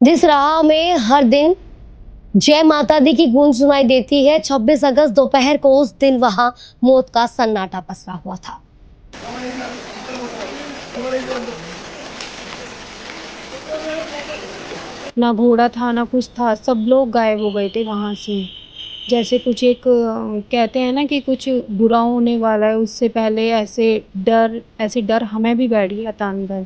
जिस राह में हर दिन जय माता दी की गूंज सुनाई देती है, 26 अगस्त दोपहर को उस दिन वहां मौत का सन्नाटा पसरा हुआ था। ना घोड़ा था ना कुछ था, सब लोग गायब हो गए थे वहां से। जैसे कुछ एक कहते हैं ना कि कुछ बुरा होने वाला है, उससे पहले ऐसे डर हमें भी बैठ गया था अंदर।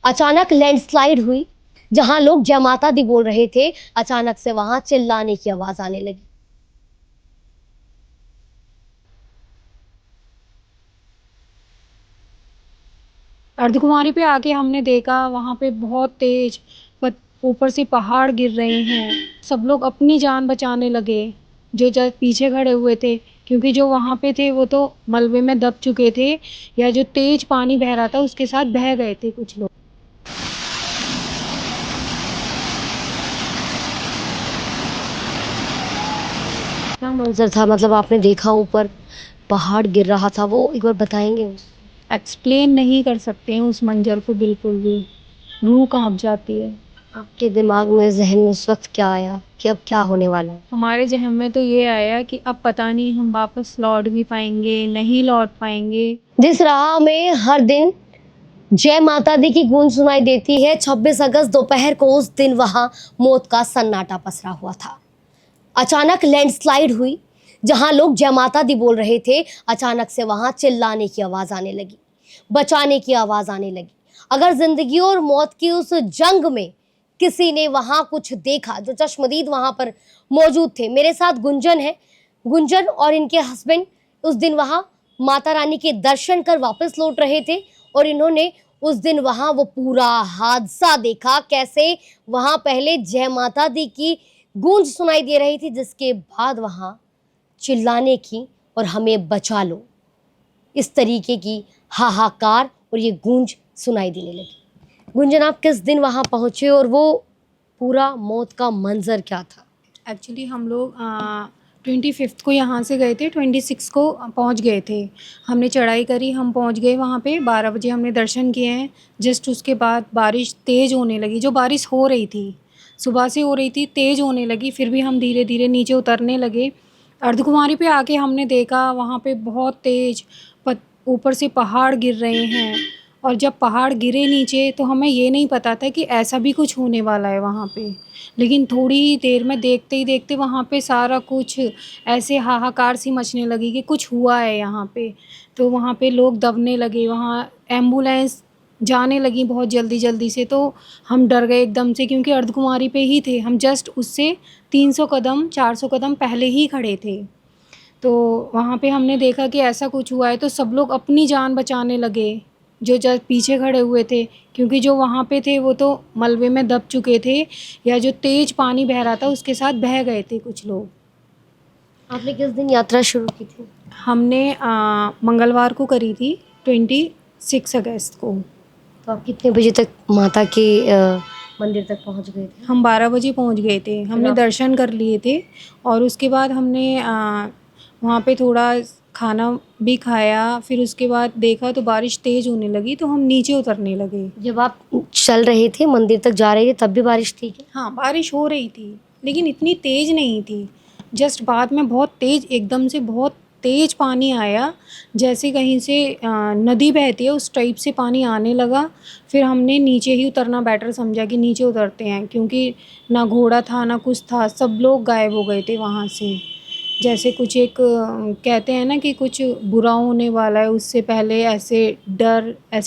अचानक लैंडस्लाइड हुई। जहां लोग जय माता दी बोल रहे थे, अचानक से वहां चिल्लाने की आवाज आने लगी। अर्धकुमारी पे आके हमने देखा वहां पे बहुत तेज ऊपर से पहाड़ गिर रहे हैं। सब लोग अपनी जान बचाने लगे, जो जब पीछे खड़े हुए थे, क्योंकि जो वहां पे थे वो तो मलबे में दब चुके थे, या जो तेज पानी बह रहा था उसके साथ बह गए थे कुछ लोग। क्या मंजर था, मतलब आपने देखा ऊपर पहाड़ गिर रहा था, वो एक बार बताएंगे? एक्सप्लेन नहीं कर सकते हैं उस मंजर को, बिल्कुल भी रूह कांप जाती है। आपके दिमाग में, जहन में उस वक्त क्या आया कि अब क्या होने वाला है? हमारे जहन में तो ये आया कि अब पता नहीं हम वापस लौट भी पाएंगे, नहीं लौट पाएंगे। जिस राह में हर दिन जय माता दी की गूंज सुनाई देती है, 26 अगस्त दोपहर को उस दिन वहां मौत का सन्नाटा पसरा हुआ था। अचानक लैंडस्लाइड हुई। जहां लोग जय माता दी बोल रहे थे, अचानक से वहां चिल्लाने की आवाज आने लगी, बचाने की आवाज आने लगी। अगर जिंदगी और मौत की उस जंग में किसी ने वहां कुछ देखा, जो चश्मदीद वहां पर मौजूद थे, मेरे साथ गुंजन है। गुंजन और इनके हस्बैंड उस दिन वहां माता रानी के दर्शन कर वापस लौट रहे थे, और इन्होंने उस दिन वहां वो पूरा हादसा देखा, कैसे वहां पहले जय माता दी की गूंज सुनाई दे रही थी, जिसके बाद वहां चिल्लाने की और हमें बचा लो, इस तरीके की हाहाकार और ये गूंज सुनाई देने लगी। गुंजन, आप किस दिन वहां पहुंचे और वो पूरा मौत का मंजर क्या था? एक्चुअली हम लोग 25 को यहाँ से गए थे, 26 को पहुँच गए थे। हमने चढ़ाई करी, हम पहुँच गए वहाँ पे 12 बजे हमने दर्शन किए हैं। जस्ट उसके बाद बारिश तेज़ होने लगी, जो बारिश हो रही थी सुबह से हो रही थी, तेज़ होने लगी। फिर भी हम धीरे धीरे नीचे उतरने लगे। अर्धकुमारी पे आके हमने देखा वहाँ पे बहुत तेज़ ऊपर से पहाड़ गिर रहे हैं। और जब पहाड़ गिरे नीचे तो हमें ये नहीं पता था कि ऐसा भी कुछ होने वाला है वहाँ पे। लेकिन थोड़ी ही देर में देखते ही देखते वहाँ पे सारा कुछ ऐसे हाहाकार सी मचने लगी कि कुछ हुआ है यहाँ पे। तो वहाँ पे लोग दबने लगे, वहाँ एम्बुलेंस जाने लगी बहुत जल्दी जल्दी से। तो हम डर गए एकदम से, क्योंकि अर्धकुमारी पे ही थे हम, जस्ट उससे 300 कदम 400 कदम पहले ही खड़े थे। तो वहाँ पे हमने देखा कि ऐसा कुछ हुआ है, तो सब लोग अपनी जान बचाने लगे, जो जब पीछे खड़े हुए थे, क्योंकि जो वहाँ पे थे वो तो मलबे में दब चुके थे, या जो तेज पानी बह रहा था उसके साथ बह गए थे कुछ लोग। आपने किस दिन यात्रा शुरू की थी? हमने मंगलवार को करी थी, 26 अगस्त को। तो आप कितने बजे तक माता के मंदिर तक पहुंच गए थे? हम 12 बजे पहुंच गए थे, हमने दर्शन कर लिए थे। और उसके बाद हमने वहाँ पे थोड़ा खाना भी खाया। फिर उसके बाद देखा तो बारिश तेज़ होने लगी, तो हम नीचे उतरने लगे। जब आप चल रहे थे, मंदिर तक जा रहे थे, तब भी बारिश थी क्या? हाँ, बारिश हो रही थी, लेकिन इतनी तेज़ नहीं थी। जस्ट बाद में बहुत तेज़, एकदम से बहुत तेज़ पानी आया, जैसे कहीं से नदी बहती है उस टाइप से पानी आने लगा। फिर हमने नीचे ही उतरना बेटर समझा कि नीचे उतरते हैं, क्योंकि ना घोड़ा था ना कुछ था, सब लोग गायब हो गए थे वहाँ से। जैसे कुछ एक कहते हैं ना कि कुछ बुरा होने वाला है, उससे पहले ऐसे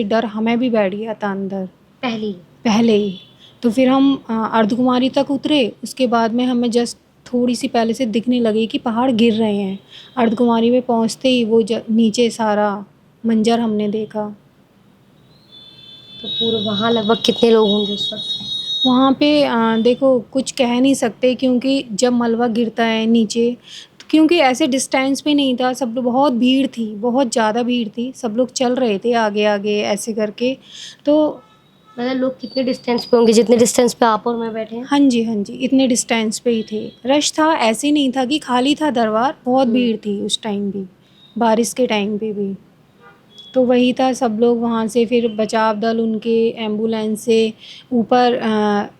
डर हमें भी बैठ गया था अंदर पहले ही। तो फिर हम अर्धकुमारी तक उतरे, उसके बाद में हमें जस्ट थोड़ी सी पहले से दिखने लगी कि पहाड़ गिर रहे हैं। अर्धकुमारी में पहुंचते ही वो नीचे सारा मंजर हमने देखा। तो पूरे वहां लगभग कितने लोग होंगे उस वक्त? वहाँ पे देखो कुछ कह नहीं सकते, क्योंकि जब मलबा गिरता है नीचे, क्योंकि ऐसे डिस्टेंस पे नहीं था, सब लोग बहुत भीड़ थी, बहुत ज़्यादा भीड़ थी, सब लोग चल रहे थे आगे आगे ऐसे करके। तो मतलब लोग कितने डिस्टेंस पे होंगे, जितने डिस्टेंस पे आप और मैं बैठे हैं? हाँ जी, हाँ जी, इतने डिस्टेंस पे ही थे। रश था, ऐसे नहीं था कि खाली था दरबार, बहुत भीड़ थी उस टाइम भी, बारिश के टाइम पे भी। तो वही था, सब लोग वहाँ से फिर बचाव दल उनके एम्बुलेंस से ऊपर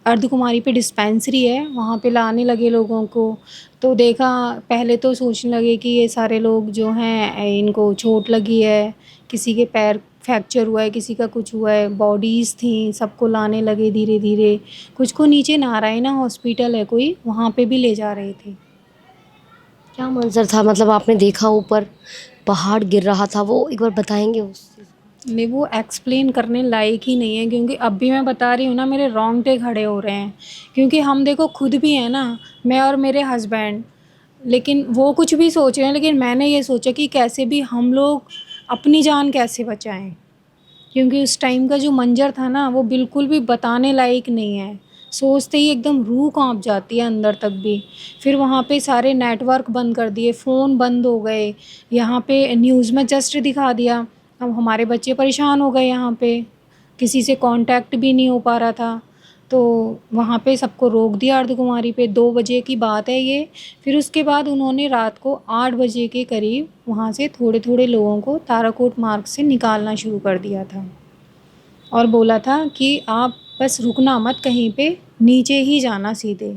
अर्धकुमारी पे डिस्पेंसरी है, वहाँ पे लाने लगे लोगों को। तो देखा, पहले तो सोचने लगे कि ये सारे लोग जो हैं इनको चोट लगी है, किसी के पैर फ्रैक्चर हुआ है, किसी का कुछ हुआ है, बॉडीज़ थी, सबको लाने लगे धीरे धीरे। कुछ को नीचे नारायणा हॉस्पिटल है कोई, वहाँ पे भी ले जा रहे थे। क्या मंजर था, मतलब आपने देखा ऊपर पहाड़ गिर रहा था, वो एक बार बताएंगे उस चीज़ को? नहीं, वो एक्सप्लेन करने लायक ही नहीं है, क्योंकि अब भी मैं बता रही हूँ ना, मेरे रोंगटे खड़े हो रहे हैं। क्योंकि हम देखो खुद भी हैं ना, मैं और मेरे हस्बैंड, लेकिन वो कुछ भी सोच रहे हैं, लेकिन मैंने ये सोचा कि कैसे भी हम लोग अपनी जान कैसे बचाएं। क्योंकि उस टाइम का जो मंजर था ना, वो बिल्कुल भी बताने लायक नहीं है। सोचते ही एकदम रूह कांप जाती है अंदर तक भी। फिर वहाँ पे सारे नेटवर्क बंद कर दिए, फ़ोन बंद हो गए। यहाँ पे न्यूज़ में जस्ट दिखा दिया। अब हमारे बच्चे परेशान हो गए यहाँ पे, किसी से कांटेक्ट भी नहीं हो पा रहा था। तो वहाँ पे सबको रोक दिया अर्धकुमारी पे। 2 बजे की बात है ये। फिर उसके बाद उन्होंने रात को 8 बजे के करीब वहाँ से थोड़े-थोड़े लोगों को ताराकोट मार्ग से निकालना शुरू कर दिया था। और बोला था कि आप बस रुकना मत कहीं पे, नीचे ही जाना सीधे।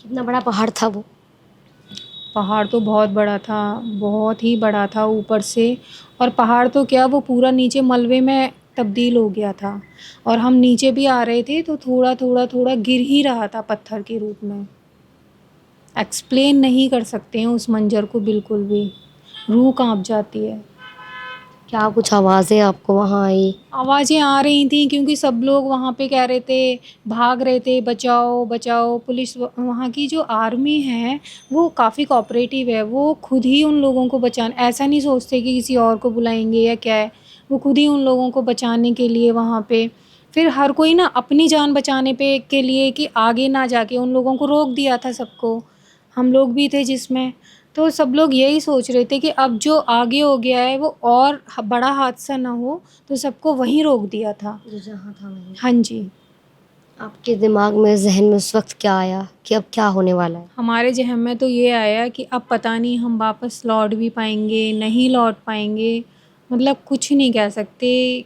कितना बड़ा पहाड़ था वो? पहाड़ तो बहुत बड़ा था, बहुत ही बड़ा था ऊपर से। और पहाड़ तो क्या, वो पूरा नीचे मलबे में तब्दील हो गया था। और हम नीचे भी आ रहे थे तो थोड़ा गिर ही रहा था पत्थर के रूप में। एक्सप्लेन नहीं कर सकते हैं उस मंजर को बिल्कुल भी, रूह काँप जाती है। क्या कुछ आवाज़ें आपको वहाँ आई? आवाज़ें आ रही थी, क्योंकि सब लोग वहाँ पे कह रहे थे, भाग रहे थे, बचाओ बचाओ। पुलिस वहाँ की जो आर्मी है वो काफ़ी कोऑपरेटिव है, वो खुद ही उन लोगों को ऐसा नहीं सोचते कि किसी और को बुलाएंगे या क्या है। वो खुद ही उन लोगों को बचाने के लिए वहाँ पे, फिर हर कोई ना अपनी जान बचाने पे के लिए कि आगे ना जाके उन लोगों को रोक दिया था सबको। हम लोग भी थे जिसमें। तो सब लोग यही सोच रहे थे कि अब जो आगे हो गया है वो और बड़ा हादसा ना हो, तो सबको वहीं रोक दिया था। जो जहाँ था वहीं। हाँ जी। आपके दिमाग में, ज़हन में उस वक़्त क्या आया कि अब क्या होने वाला है? हमारे ज़हन में तो ये आया कि अब पता नहीं हम वापस लौट भी पाएँगे, नहीं लौट पाएँगे। मतलब कुछ नहीं कह सकते।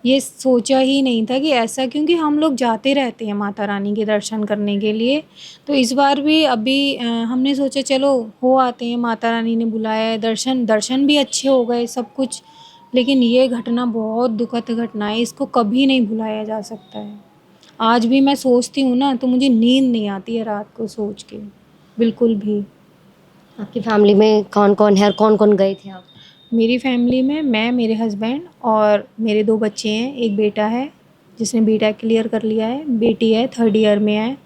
ये सोचा ही नहीं था कि ऐसा, क्योंकि हम लोग जाते रहते हैं माता रानी के दर्शन करने के लिए। तो इस बार भी अभी हमने सोचा चलो हो आते हैं, माता रानी ने बुलाया है, दर्शन दर्शन भी अच्छे हो गए सब कुछ। लेकिन ये घटना बहुत दुखद घटना है, इसको कभी नहीं भुलाया जा सकता है। आज भी मैं सोचती हूँ ना तो मुझे नींद नहीं आती है रात को सोच के, बिल्कुल भी। आपकी फैमिली में कौन-कौन है और कौन-कौन गए थे आप? मेरी फैमिली में मैं, मेरे हस्बैंड और मेरे 2 बच्चे हैं। एक बेटा है जिसने बीटेक क्लियर कर लिया है, बेटी है 3rd ईयर में है।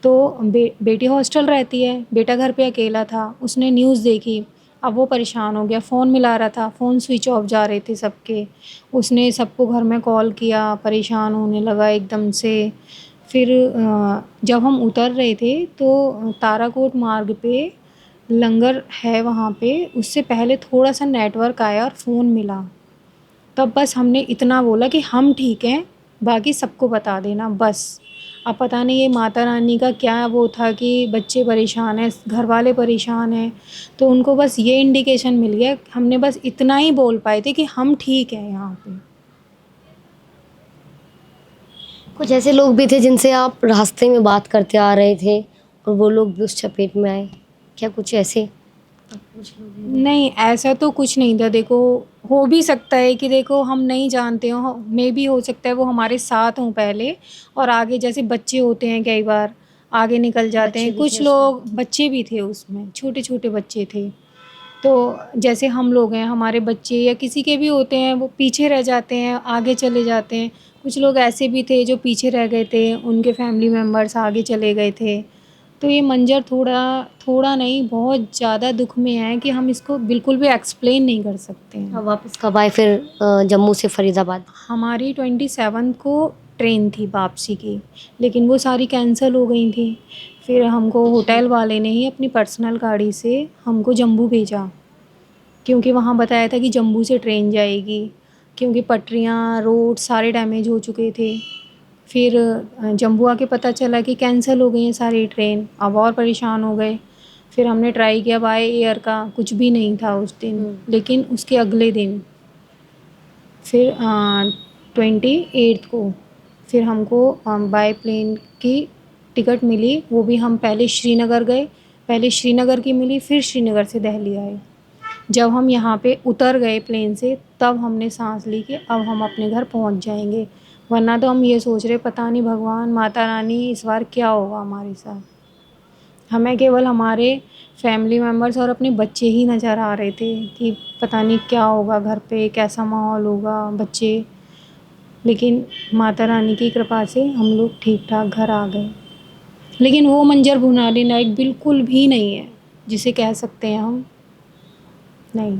तो बेटी हॉस्टल रहती है, बेटा घर पे अकेला था। उसने न्यूज़ देखी, अब वो परेशान हो गया, फ़ोन मिला रहा था, फ़ोन स्विच ऑफ जा रहे थे सबके। उसने सबको घर में कॉल किया, परेशान होने लगा एकदम से। फिर जब हम उतर रहे थे तो ताराकोट मार्ग पे लंगर है वहाँ पे, उससे पहले थोड़ा-सा नेटवर्क आया और फ़ोन मिला। तब बस हमने इतना बोला कि हम ठीक हैं, बाकी सबको बता देना बस। अब पता नहीं ये माता रानी का क्या वो था कि बच्चे परेशान हैं, घरवाले परेशान हैं, तो उनको बस ये इंडिकेशन मिल गया। हमने बस इतना ही बोल पाए थे कि हम ठीक हैं यहाँ पे। कुछ ऐसे लोग भी थे जिनसे आप रास्ते में बात करते आ रहे थे और वो लोग भी उस चपेट में आए? क्या कुछ ऐसे? कुछ लोग नहीं, ऐसा तो कुछ नहीं था। देखो, हो भी सकता है कि देखो हम नहीं जानते हों, मेबी हो सकता है वो हमारे साथ हों पहले और आगे जैसे बच्चे होते हैं कई बार, आगे निकल जाते बच्चे हैं। भी थे कुछ उसमें? लोग बच्चे भी थे उसमें, छोटे-छोटे बच्चे थे। तो जैसे हम लोग हैं, हमारे बच्चे या किसी के भी होते हैं, वो पीछे रह जाते हैं, आगे चले जाते हैं। कुछ लोग ऐसे भी थे जो पीछे रह गए थे, उनके फैमिली मेंबर्स आगे चले गए थे। तो ये मंज़र थोड़ा नहीं, बहुत ज़्यादा दुःख में है कि हम इसको बिल्कुल भी एक्सप्लेन नहीं कर सकते हैं। अब वापस कब आए फिर जम्मू से फरीदाबाद? हमारी 27 को ट्रेन थी वापसी की, लेकिन वो सारी कैंसल हो गई थी। फिर हमको होटल वाले ने ही अपनी पर्सनल गाड़ी से हमको जम्मू भेजा, क्योंकि वहाँ बताया था कि जम्मू से ट्रेन जाएगी, क्योंकि पटरियाँ, रोड सारे डैमेज हो चुके थे। फिर जम्मू आके पता चला कि कैंसल हो गई हैं सारी ट्रेन। अब और परेशान हो गए। फिर हमने ट्राई किया बाय एयर का, कुछ भी नहीं था उस दिन। लेकिन उसके अगले दिन फिर 28 को फिर हमको बाय प्लेन की टिकट मिली, वो भी हम पहले श्रीनगर गए, पहले श्रीनगर की मिली, फिर श्रीनगर से दिल्ली आए। जब हम यहाँ पे उतर गए प्लेन से, तब हमने सांस ली कि अब हम अपने घर पहुँच जाएंगे, वरना तो हम ये सोच रहे पता नहीं भगवान माता रानी इस बार क्या होगा हमारे साथ। हमें केवल हमारे फैमिली मेम्बर्स और अपने बच्चे ही नज़र आ रहे थे कि पता नहीं क्या होगा घर पे, कैसा माहौल होगा, बच्चे। लेकिन माता रानी की कृपा से हम लोग ठीक ठाक घर आ गए। लेकिन वो मंजर भुनाने लायक बिल्कुल भी नहीं है जिसे कह सकते हैं हम, नहीं।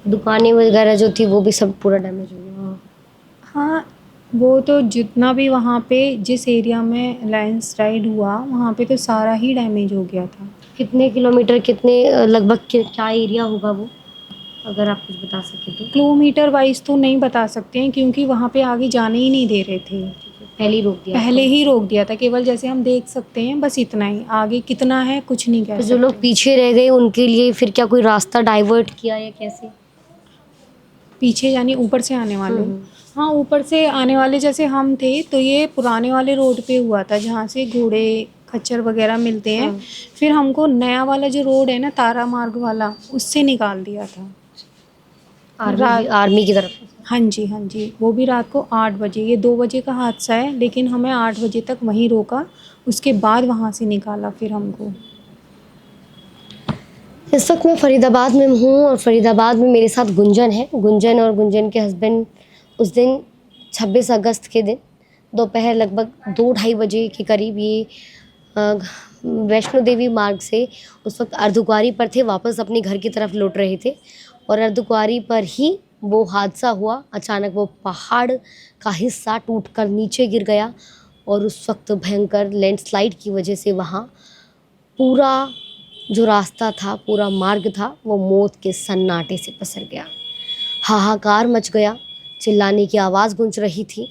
दुकानें वगैरह जो थी वो भी सब पूरा डैमेज हो गया। हाँ, वो तो जितना भी वहाँ पे जिस एरिया में लैंडस्लाइड हुआ वहाँ पे तो सारा ही डैमेज हो गया था। कितने किलोमीटर, कितने लगभग क्या एरिया होगा वो, अगर आप कुछ बता सकें तो। किलोमीटर वाइज तो नहीं बता सकते हैं क्योंकि वहाँ पे आगे जाने ही नहीं दे रहे थे। पहले ही रोक दिया पहले आपको? ही रोक दिया था, केवल जैसे हम देख सकते हैं बस इतना ही, आगे कितना है कुछ नहीं कह तो सकते। जो लोग पीछे रह गए उनके लिए फिर क्या कोई रास्ता डाइवर्ट किया या कैसे? पीछे यानी ऊपर से आने वाले? हम्म। हाँ, ऊपर से आने वाले जैसे हम थे तो ये पुराने वाले रोड पे हुआ था जहाँ से घोड़े खच्चर वगैरह मिलते हैं। फिर हमको नया वाला जो रोड है ना तारा मार्ग वाला, उससे निकाल दिया था। आर्मी की तरफ से? हाँ जी, हाँ जी, वो भी रात को 8 बजे। ये 2 बजे का हादसा है लेकिन हमें 8 बजे तक वहीं रोका, उसके बाद वहाँ से निकाला फिर हमको। इस वक्त मैं फरीदाबाद में हूँ और फरीदाबाद में मेरे साथ गुंजन है। गुंजन और गुंजन के हस्बैंड उस दिन 26 अगस्त के दिन दोपहर लगभग 2-2:30 बजे के करीब ये वैष्णो देवी मार्ग से उस वक्त अर्धकुंवारी पर थे, वापस अपने घर की तरफ लौट रहे थे और अर्धकुंवारी पर ही वो हादसा हुआ। अचानक वो पहाड़ का हिस्सा टूटकर नीचे गिर गया और उस वक्त भयंकर लैंडस्लाइड की वजह से वहाँ पूरा जो रास्ता था, पूरा मार्ग था, वो मौत के सन्नाटे से पसर गया। हाहाकार मच गया, चिल्लाने की आवाज़ गूंज रही थी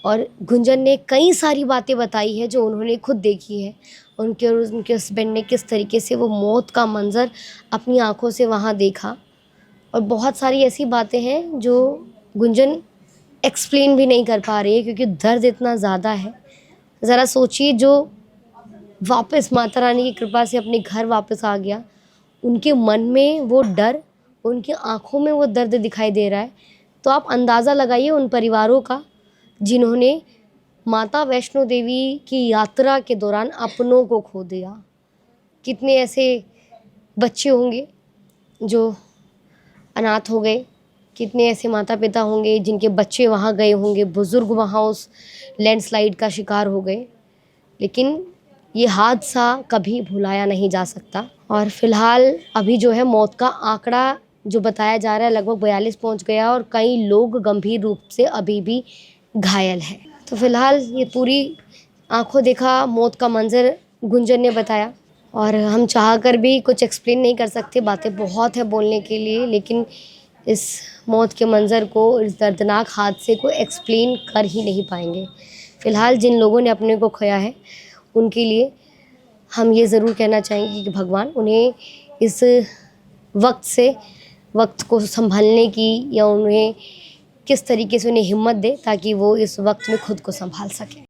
और गुंजन ने कई सारी बातें बताई है जो उन्होंने खुद देखी है। उनके और उनके हस्बैंड ने किस तरीके से वो मौत का मंज़र अपनी आँखों से वहाँ देखा और बहुत सारी ऐसी बातें हैं जो गुंजन एक्सप्लेन भी नहीं कर पा रही है क्योंकि दर्द इतना ज़्यादा है। ज़रा सोचिए, जो वापस माता रानी की कृपा से अपने घर वापस आ गया, उनके मन में वो डर, उनकी आँखों में वो दर्द दिखाई दे रहा है। तो आप अंदाज़ा लगाइए उन परिवारों का जिन्होंने माता वैष्णो देवी की यात्रा के दौरान अपनों को खो दिया। कितने ऐसे बच्चे होंगे जो अनाथ हो गए, कितने ऐसे माता पिता होंगे जिनके बच्चे वहाँ गए होंगे, बुज़ुर्ग वहाँ उस लैंडस्लाइड का शिकार हो गए। लेकिन ये हादसा कभी भुलाया नहीं जा सकता और फ़िलहाल अभी जो है मौत का आंकड़ा जो बताया जा रहा है लगभग 42 पहुंच गया और कई लोग गंभीर रूप से अभी भी घायल हैं। तो फ़िलहाल ये पूरी आंखों देखा मौत का मंजर गुंजन ने बताया और हम चाहकर भी कुछ एक्सप्लेन नहीं कर सकते, बातें बहुत है बोलने के लिए, लेकिन इस मौत के मंज़र को, इस दर्दनाक हादसे को एक्सप्लेन कर ही नहीं पाएंगे। फ़िलहाल जिन लोगों ने अपने को खोया है उनके लिए हम ये ज़रूर कहना चाहेंगे कि भगवान उन्हें इस वक्त को संभालने की या उन्हें किस तरीके से उन्हें हिम्मत दे ताकि वो इस वक्त में खुद को संभाल सकें।